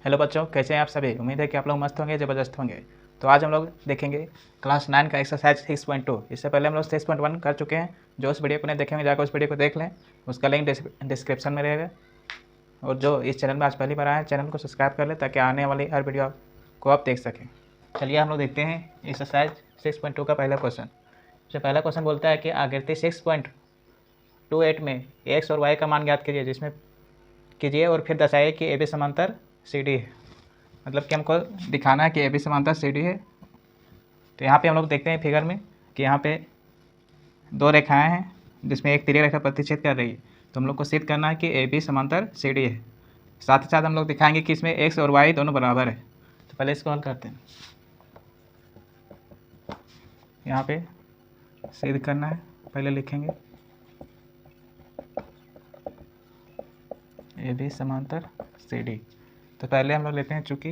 Hello बच्चों, कैसे हैं आप सभी। उम्मीद है कि आप लोग मस्त होंगे, ज़बरदस्त होंगे। तो आज हम लोग देखेंगे क्लास 9 का एक्सरसाइज 6.2। इससे पहले हम लोग 6.1 कर चुके हैं। जो उस वीडियो को नहीं देखेंगे जाकर उस वीडियो को देख लें, उसका लिंक डिस्क्रिप्शन में रहेगा। और जो इस चैनल में आज पहली बार आए हैं, चैनल को सब्सक्राइब कर लें ताकि आने वाली हर वीडियो को आप देख सकें। चलिए हम लोग देखते हैं एक्सरसाइज 6.2 का पहला क्वेश्चन। जो पहला क्वेश्चन बोलता है कि आकृति 6.28 में एक्स और वाई का मान ज्ञात कीजिए, जिसमें कीजिए और फिर दर्शाइए कि ए बी समांतर सी डी है। मतलब कि हमको दिखाना है कि ए बी समांतर सी डी है। तो यहाँ पे हम लोग देखते हैं फिगर में कि यहाँ पे दो रेखाएं हैं जिसमें एक तिर्यक रेखा प्रतिच्छेद कर रही है। तो हम लोग को सिद्ध करना है कि ए बी समांतर सी डी है। साथ ही साथ हम लोग दिखाएंगे कि इसमें एक्स और वाई दोनों बराबर है। तो पहले इसको हल करते हैं। यहाँ पे सिद्ध करना है, पहले लिखेंगे ए बी समांतर सी डी। तो पहले हम लोग लेते हैं, चूँकि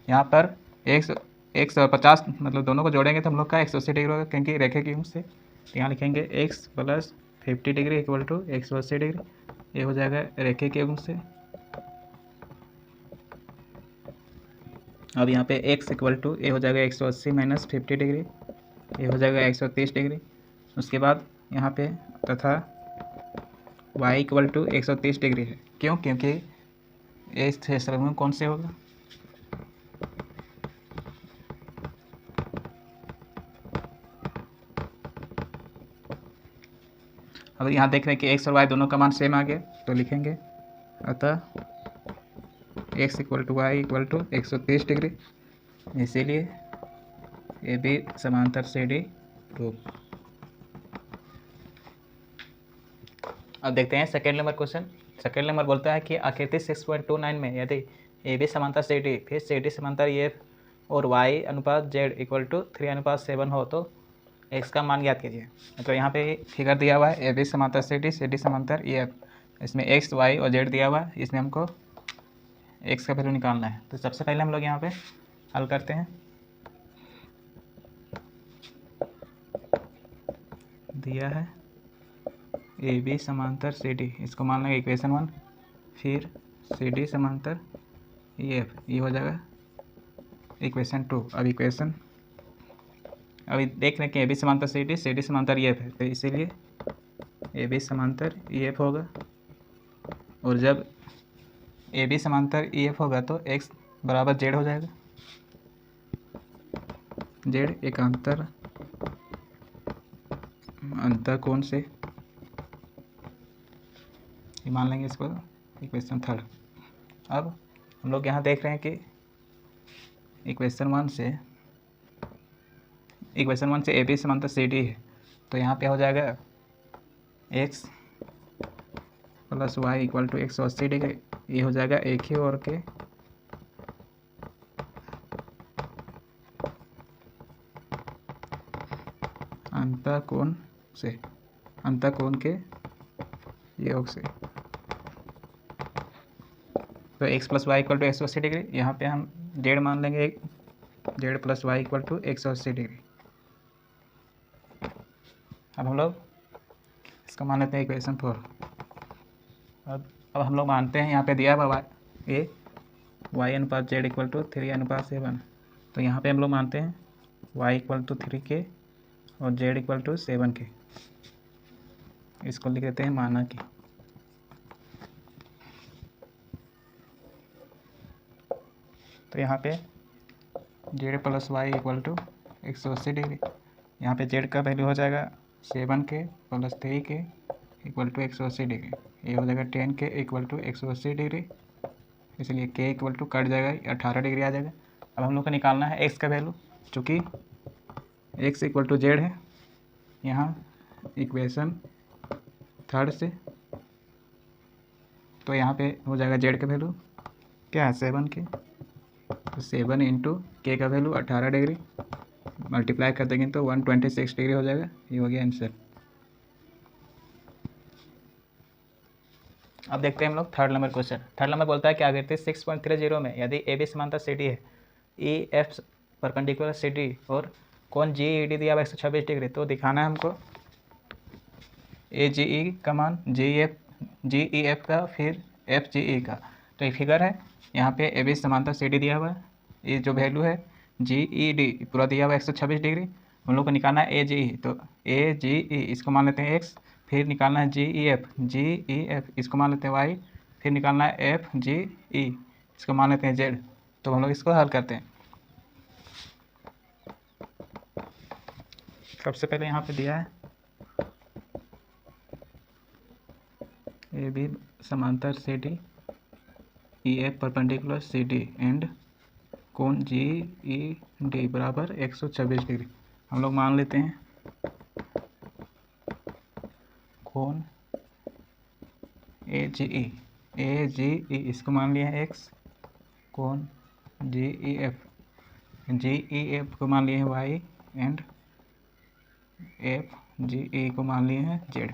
यहाँ पर एक्स और 50 मतलब दोनों को जोड़ेंगे तो हम लोग का 180 डिग्री होगा, क्योंकि रेखे की से। तो यहाँ लिखेंगे x + 50 degree equal to 180 degree. ये हो जाएगा रेखे के गुण से। अब यहाँ पे x इक्वल टू ये हो जाएगा 180 - 50 डिग्री, ये हो जाएगा 130 डिग्री। उसके बाद यहाँ पे तथा y इक्वल टू 130 डिग्री है। क्यों? क्योंकि ये इस में कौन से होगा, अब यहाँ देख रहे हैं कि x और y दोनों का मान सेम आ गया। तो लिखेंगे अतः x equal to y equal to 130 degree, इसीलिए ए बी समांतर सी डी रूप। अब देखते हैं second number question. Second number बोलता है कि आकृति 6.29 में यदि ए बी समांतर सी डी फिर सी डी समांतर एफ और y अनुपात z इक्वल टू 3:7 हो तो x का मान ज्ञात कीजिए। तो यहाँ पे फिगर दिया हुआ है ए बी समांतर सी डी समांतर ई एफ। इसमें x, y और z दिया हुआ है। इसमें हमको x का वैल्यू निकालना है। तो सबसे पहले हम लोग यहाँ पे हल करते हैं। दिया है ए बी समांतर सी डी, इसको मान लेंगे इक्वेशन 1। फिर सी डी समांतर ई एफ, ये हो जाएगा इक्वेशन 2। अभी देख रहे हैं कि ए बी समांतर सी डी समांतर ई एफ है, तो इसीलिए ए बी समांतर ई एफ होगा। और जब ए बी समांतर ई एफ होगा तो एक्स बराबर जेड हो जाएगा। जेड एक अंतर कोण से, ये मान लेंगे इसको इक्वेशन 3। अब हम लोग यहाँ देख रहे हैं कि इक्वेशन 1 से ए बी समांतर सी डी है। तो यहाँ पे हो जाएगा x + y equal to 180 degree. ये हो जाएगा एक ही ओर के अंतःकोण के योग से। तो x + y equal to 180 degree, यहाँ पे हम जेड मान लेंगे, z + y equal to 180 degree. अब हम लोग इसका मान लेते हैं इक्वेशन 4। अब हम लोग मानते हैं, यहाँ पे दिया हुआ ये y अनुपात z इक्वल टू 3:7। तो यहाँ पे हम लोग मानते हैं y इक्वल टू 3 के और z इक्वल टू 7 के। इसको लिख देते हैं माना कि। तो यहाँ पे z + y equal to 180 degree, यहाँ पे z का वैल्यू हो जाएगा 7 के + 3 के इक्वल टू 180 डिग्री। ये हो जाएगा 10 के इक्वल टू 180 डिग्री, इसलिए k इक्वल टू कट जाएगा, 18 डिग्री आ जाएगा। अब हम लोग को निकालना है x का वैल्यू, चूँकि x इक्वल टू z है यहाँ इक्वेशन 3 से। तो यहाँ पे हो जाएगा z का वैल्यू क्या है, 7 के। तो 7 इंटू के का वैल्यू 18 डिग्री, मल्टीप्लाई कर देंगे तो 126 डिग्री हो जाएगा। ये हो गया आंसर। अब देखते हैं हम लोग third number question. Third number बोलता है कि आकृति 6.30 में यदि ए बी समांतर सी डी है, E F perpendicular C D और कोण जी ई डी दिया हुआ 126 डिग्री। तो दिखाना है हमको ए जी ई का मान जी ई एफ का, फिर एफ जी ई का। तो एक फिगर है, यहाँ पे ए बी समांतर सी डी दिया हुआ है, ये जो वैल्यू है जी ई डी पूरा दिया हुआ है 126 डिग्री। हम लोग को निकालना है ए जी ई, तो ए जी ई इसको मान लेते हैं एक्स, फिर निकालना है जी ई एफ इसको मान लेते हैं वाई, फिर निकालना है एफ जी ई इसको मान लेते हैं जेड। तो हम लोग इसको हल करते हैं। सबसे पहले यहाँ पे दिया है ए बी समांतर C D, E F perpendicular C D and कोण जी ई डी बराबर 126 डिग्री। हम लोग मान लेते हैं कोण ए जी ई इसको मान लिया है एक्स, कोण जी ई एफ को मान लिए हैं वाई एंड एफ जी ई को मान लिए हैं जेड।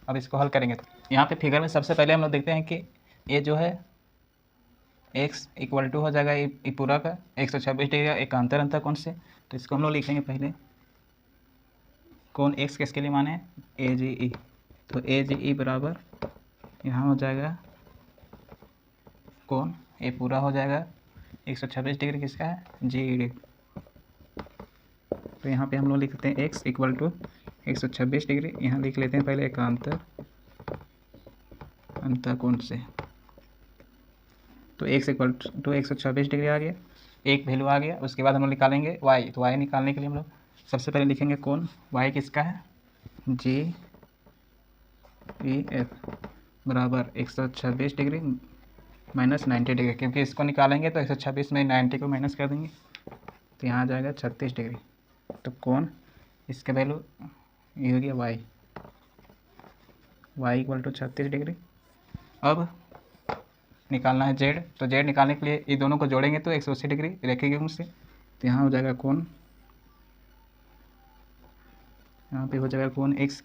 अब इसको हल करेंगे तो यहाँ पे फिगर में सबसे पहले हम लोग देखते हैं कि ये जो है x इक्वल टू हो जाएगा ये पूरा का 126 डिग्री का एकांतर अंतर कोण से। तो इसको हम लोग लिखेंगे पहले कोण x किसके लिए माने ए जी ई, तो ए जी ई बराबर यहाँ हो जाएगा कोण ए पूरा हो जाएगा 126 डिग्री किसका है जी ई डी। तो यहाँ पे हम लोग लिखते हैं x इक्वल टू 126 डिग्री, यहाँ लिख लेते हैं पहले एकांतर अंतर कोण से। तो x इक्वल टू 126 डिग्री आ गया, एक वैल्यू आ गया। उसके बाद हम लोग निकालेंगे y, तो y निकालने के लिए हम लोग सबसे पहले लिखेंगे कोण y किसका है जी ई एफ बराबर 126 डिग्री माइनस 90 डिग्री, क्योंकि इसको निकालेंगे तो 126 में 90 को माइनस कर देंगे तो यहाँ आ जाएगा 36 डिग्री। तो कोण इसका वैल्यू ये हो गया y इक्वल टू 36 डिग्री। अब निकालना है जेड, तो जेड निकालने के लिए ये दोनों को जोड़ेंगे तो 180 डिग्री रखेंगे उनसे, तो यहाँ हो जाएगा कोण, यहाँ पे हो जाएगा कोण एक्स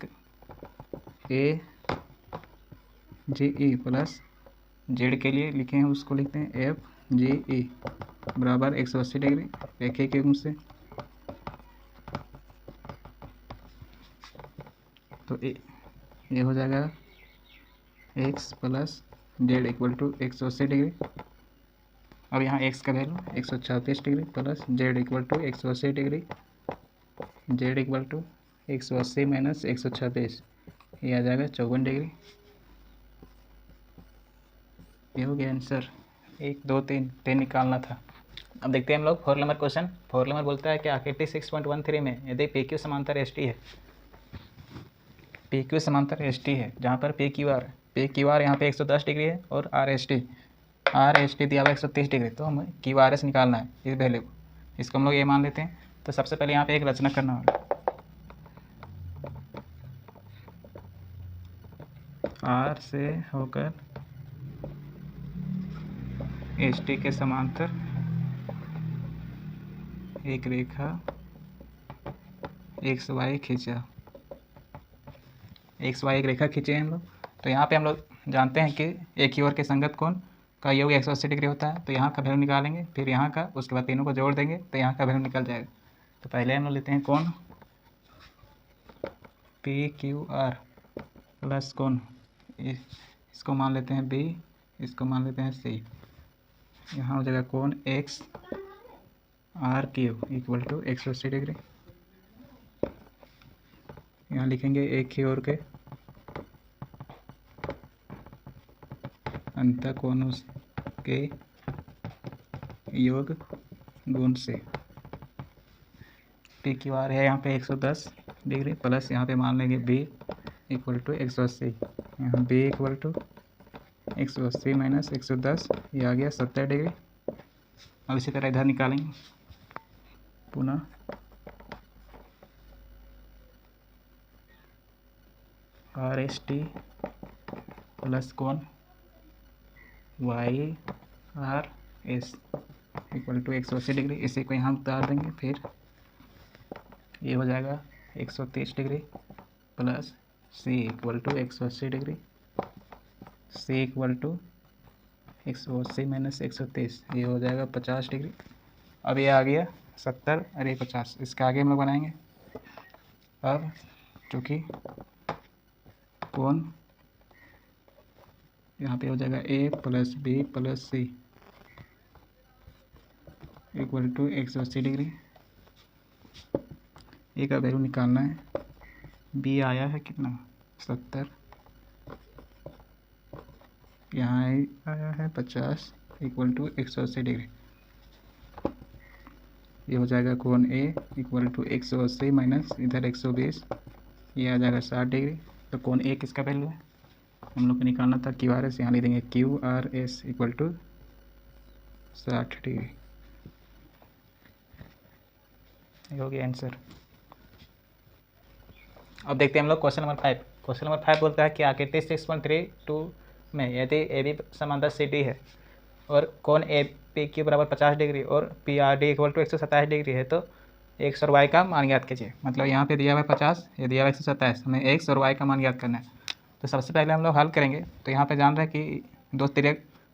ए जी ई प्लस जेड के लिए लिखे हैं उसको लिखते हैं एफ जी ई बराबर 180 डिग्री रखेंगे उनसे। तो ये हो जाएगा x plus z equal to 180 degree. अब यहाँ एक्स का value 136 degree plus z equal to 180 degree, z equal to 180 minus 136 ये आ जाएगा 54 डिग्री। ये हो गया आंसर। 1 2 3 निकालना था। अब देखते हैं हम लोग 4 नंबर क्वेश्चन। 4 नंबर बोलता है कि आकृति 6.13 में यदि पी क्यू समांतर एस टी है, पी क्यू समांतर एस टी है जहाँ पर पी क्यू आर यहाँ पे 110 डिग्री है और आर एस टी दिया हुआ 130 डिग्री, तो हमें क्यू आर एस निकालना है इस वैल्यू को। इसको हम लोग ये मान लेते हैं। तो सबसे पहले यहाँ पे एक रचना करना होगा, आर से होकर एस टी के समांतर एक रेखा एक्स वाई खींचा, एक्स वाई एक रेखा खींचे हैं हम लोग। तो यहाँ पे हम लोग जानते हैं कि एक ही ओर के संगत कोण का योग 180 डिग्री होता है, तो यहाँ का वैल्यू निकालेंगे, फिर यहाँ का, उसके बाद तीनों को जोड़ देंगे तो यहाँ का वैल्यू निकल जाएगा। तो पहले हम लोग लेते हैं कोण पी क्यू आर प्लस कोण इसको मान लेते हैं बी, इसको मान लेते हैं सी। यहाँ हो जाएगा कोण X R Q equal to 180 degree. यहाँ लिखेंगे एक ही ओर के अंतःकोणों के योग गुण से। पी क्यू आर है यहाँ पे 110 डिग्री प्लस यहाँ पे मान लेंगे बी इक्वल टू 180, यहाँ बी इक्वल टू 180 माइनस 110 ये आ गया 70 डिग्री। अब इसी तरह इधर निकालेंगे पुनः आर एस टी प्लस कोण Y R S equal to 180 degree, इसी को यहाँ उतार देंगे। फिर ये हो जाएगा 130 degree plus C equal to 180 degree, c equal to 180 minus 130 ये हो जाएगा 50 डिग्री। अब ये आ गया 70 और ये 50, इसके आगे हम लोग बनाएंगे। अब चूँकि कोण यहाँ पे हो जाएगा a plus B plus C equal to 180 degree. A का वैल्यू निकालना है। बी आया है कितना 70, यहाँ आया है 50 इक्वल टू 180 डिग्री। ये हो जाएगा कोण ए इक्वल टू 180 माइनस इधर 120, ये आ जाएगा 60 डिग्री। तो कोण ए किसका वैल्यू है, हम लोग को निकालना था क्यू आर एस, यहाँ लिख देंगे Q R S equal to 60 degree. ये हो गया आंसर। अब देखते हैं हम लोग क्वेश्चन नंबर 5। क्वेश्चन नंबर 5 बोलता है कि आकृति 6.32 में यदि ए बी समांतर सी डी है और कोण ए पी क्यू बराबर 50 डिग्री और P R D equal to 127 degree है तो एक्स और वाई का मान ज्ञात कीजिए। मतलब यहाँ पे दिया हुआ है 50, ये दिया हुआ है 127, हमें एक्स और वाई का मान ज्ञात करना है। तो सबसे पहले हम लोग हल करेंगे। तो यहाँ पे जान रहे हैं कि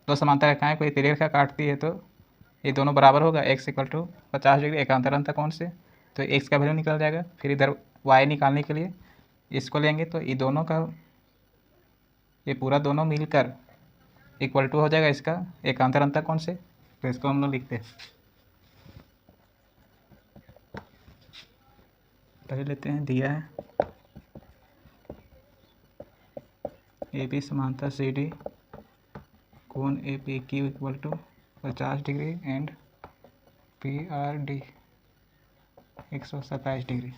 दो समांतर रेखाएं कोई तिर्यक रेखा काटती है तो ये दोनों बराबर होगा, एक्स इक्वल टू 50 डिग्री एकांतर अंतर कोण से। तो एक्स का वैल्यू निकल जाएगा। फिर इधर वाई निकालने के लिए इसको लेंगे तो ये दोनों का ये पूरा दोनों मिलकर इक्वल टू हो जाएगा इसका एकांतर अंतर कोण से। तो इसको हम लोग लिखते हैं, पहले लेते हैं दिया है ए बी समांतर सी डी कोण A P Q equal to 50 degree and P R D 127 degree.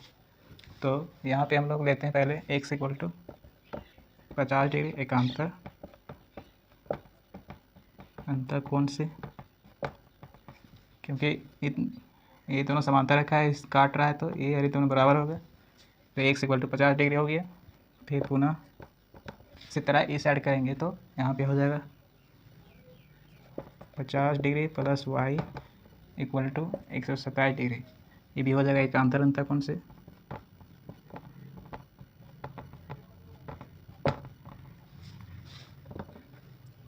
तो यहाँ पे हम लोग लेते हैं पहले एक्स इक्वल टू 50 डिग्री एकांतर अंतर कोण से, क्योंकि ये दोनों समांतर रेखा है, इस काट रहा है तो ये और ये दोनों बराबर हो गए। तो एक्स इक्वल टू 50 डिग्री हो गया। फिर पुनः इसी तरह इस ऐड करेंगे तो यहाँ पे हो जाएगा 50 degree plus y equal to 127 degree. ये भी हो जाएगा एकांतर अंतर कोण से।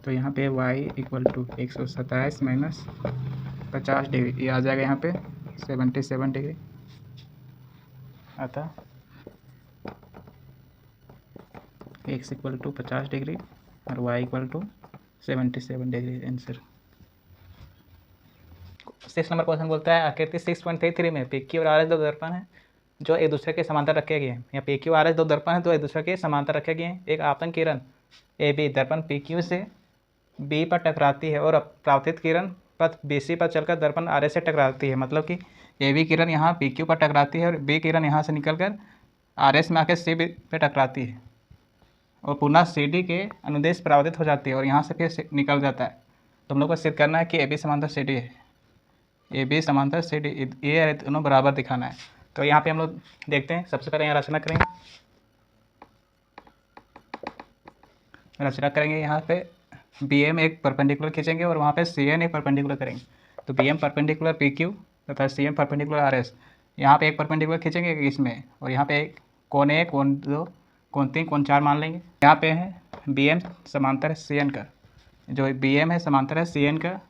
तो यहाँ पे y equal to 127 minus 50 degree, ये आ जाएगा यहाँ पे 77 डिग्री। अतः x इक्वल टू 50 डिग्री और y equal to 77 degree answer. 6 number question बोलता है आकृति 6.33 में पी क्यू और आर एस दो दर्पण हैं जो एक दूसरे के समांतर रखे गए हैं। यहाँ पी क्यू आर एस दो दर्पण हैं तो एक दूसरे के समांतर रखे गए हैं। एक आपतन किरण ए बी दर्पण पी क्यू से बी पर टकराती है और अपरावर्तित किरण पथ बी सी पर चलकर दर्पण आर एस से टकराती है। मतलब कि ए बी किरण यहाँ पी क्यू पर टकराती है और बी किरण यहाँ से निकलकर आर एस में आकर सी बी पर टकराती है और पुनः सी डी के अनुदेश परावर्तित हो जाती है और यहाँ से फिर निकल जाता है। तो हम लोग को सिद्ध करना है कि ए बी समांतर सी डी है, ए बी समांतर सी डी, ये दोनों बराबर दिखाना है। तो यहाँ पे हम लोग देखते हैं। सबसे पहले यहाँ रचना करेंगे, यहाँ पे बी एम एक परपेंडिकुलर खींचेंगे और वहाँ पे सी एन एक परपेंडिकुलर करेंगे। तो B M perpendicular P Q तथा C M perpendicular R S. यहाँ पे एक परपेंडिकुलर खींचेंगे इसमें और यहाँ पे एक कोण ए कोण दो कोण तीन कोण चार मान लेंगे। यहाँ पे है बी एम समांतर है सी एन का, जो बी एम है समांतर है सी एन का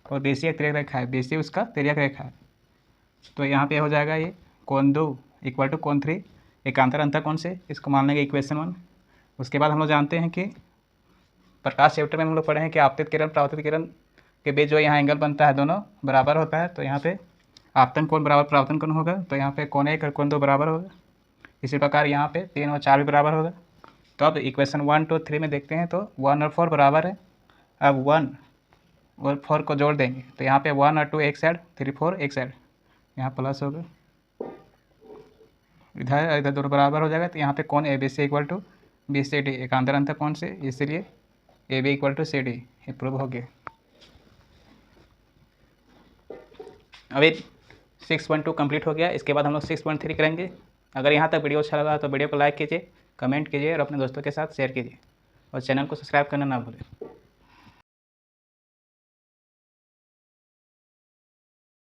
और बी सी एक तिर्यक रेखा है, बी सी उसका तिर्यक रेखा है। तो यहाँ पे हो जाएगा ये कोण दो इक्वल टू कोण थ्री एकांतर अंतर कोण से, इसको मान लेंगे इक्वेशन 1। उसके बाद हम लोग जानते हैं कि प्रकाश चैप्टर में हम लोग पढ़े हैं कि आपतित किरण परावर्तित किरण के बीच जो यहाँ एंगल बनता है दोनों बराबर होता है। तो यहाँ पे आपतन कोण बराबर परावर्तन कोण होगा, तो यहाँ पे कोण एक और कोण दो बराबर होगा। इसी प्रकार यहाँ पे 3 और 4 भी बराबर होगा। तो अब इक्वेशन 1, 2, 3 में देखते हैं तो 1 और 4 बराबर है। अब 1 और 4 को जोड़ देंगे तो यहाँ पे 1 और 2 एक साइड, 3, 4 एक साइड, यहाँ प्लस होगा, इधर दोनों बराबर हो जाएगा। तो यहाँ पे कोण A B C equal to B C D एकांतर अंतर कोण से, इसलिए A B equal to C D, ये प्रूव हो गया। अभी 6.2 कंप्लीट हो गया। इसके बाद हम लोग 6.3 करेंगे। अगर यहाँ तक वीडियो अच्छा लगा तो वीडियो को लाइक कीजिए, कमेंट कीजिए और अपने दोस्तों के साथ शेयर कीजिए और चैनल को सब्सक्राइब करना ना भूलें।